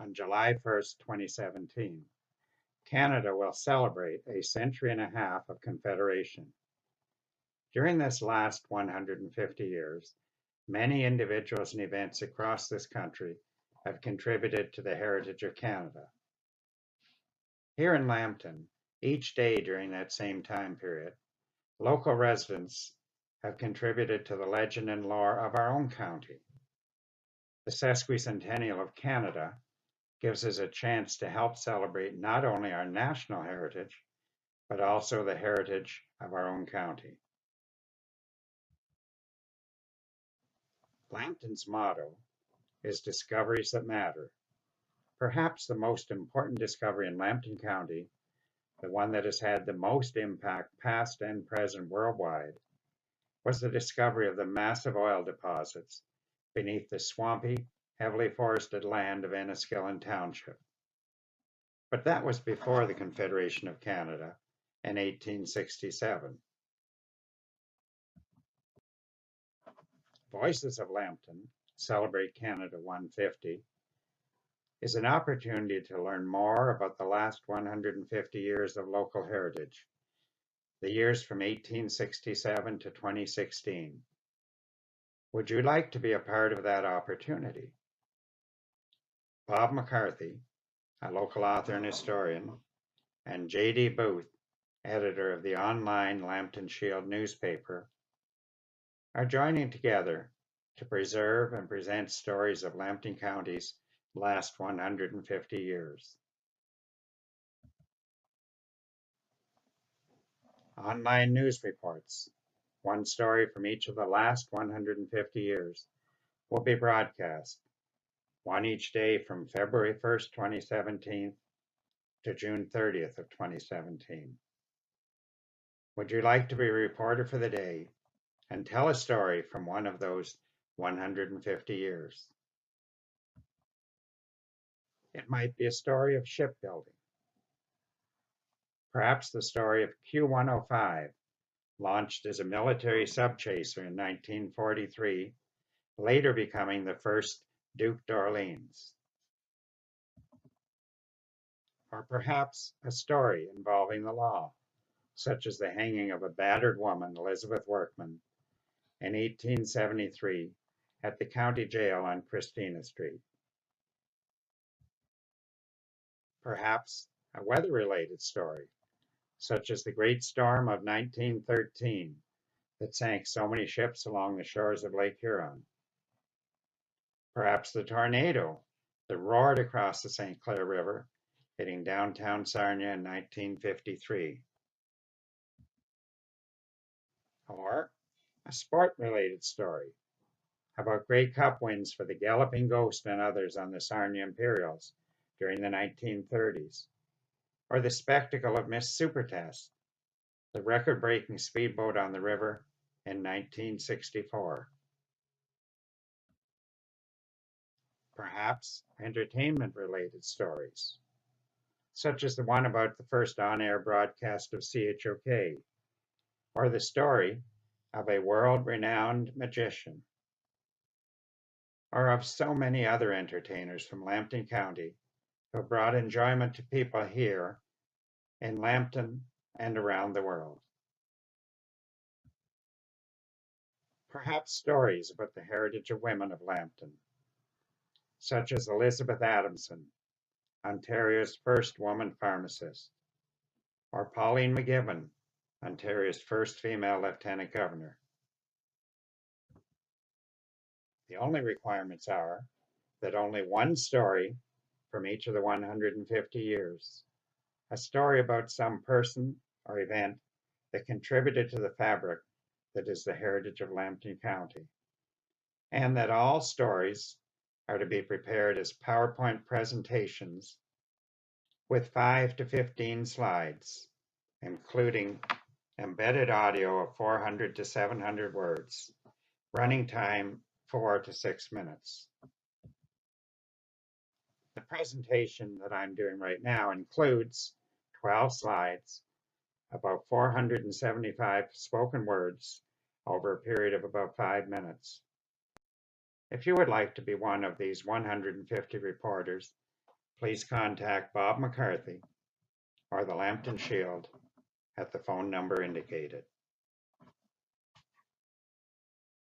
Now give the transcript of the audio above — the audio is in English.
On July 1st, 2017, Canada will celebrate a century and a half of Confederation. During this last 150 years, many individuals and events across this country have contributed to the heritage of Canada. Here in Lambton, each day during that same time period, local residents have contributed to the legend and lore of our own county. The sesquicentennial of Canada gives us a chance to help celebrate not only our national heritage, but also the heritage of our own county. Lambton's motto is Discoveries That Matter. Perhaps the most important discovery in Lambton County, the one that has had the most impact past and present worldwide, was the discovery of the massive oil deposits beneath the swampy, heavily forested land of Enniskillen Township. But that was before the Confederation of Canada in 1867. Voices of Lambton, Celebrate Canada 150, is an opportunity to learn more about the last 150 years of local heritage, the years from 1867 to 2016. Would you like to be a part of that opportunity? Bob McCarthy, a local author and historian, and J.D. Booth, editor of the online Lambton Shield newspaper, are joining together to preserve and present stories of Lambton County's last 150 years. Online news reports, one story from each of the last 150 years, will be broadcast, one each day from February 1st, 2017 to June 30th of 2017. Would you like to be a reporter for the day and tell a story from one of those 150 years? It might be a story of shipbuilding. Perhaps the story of Q-105, launched as a military subchaser in 1943, later becoming the first Duke d'Orleans. Or perhaps a story involving the law, such as the hanging of a battered woman, Elizabeth Workman, in 1873 at the county jail on Christina Street. Perhaps a weather-related story, such as the Great Storm of 1913 that sank so many ships along the shores of Lake Huron. Perhaps the tornado that roared across the St. Clair River, hitting downtown Sarnia in 1953. Or a sport-related story about Grey Cup wins for the Galloping Ghost and others on the Sarnia Imperials during the 1930s, or the spectacle of Miss Supertest, the record-breaking speedboat on the river in 1964. Perhaps entertainment-related stories, such as the one about the first on-air broadcast of CHOK, or the story of a world-renowned magician, or of so many other entertainers from Lambton County who have brought enjoyment to people here in Lambton and around the world. Perhaps stories about the heritage of women of Lambton, such as Elizabeth Adamson, Ontario's first woman pharmacist, or Pauline McGibbon, Ontario's first female lieutenant governor. The only requirements are that only one story from each of the 150 years, a story about some person or event that contributed to the fabric that is the heritage of Lambton County, and that all stories are to be prepared as PowerPoint presentations with 5 to 15 slides, including embedded audio of 400 to 700 words, running time 4 to 6 minutes. The presentation that I'm doing right now includes 12 slides, about 475 spoken words over a period of about 5 minutes. If you would like to be one of these 150 reporters, please contact Bob McCarthy or the Lambton Shield at the phone number indicated.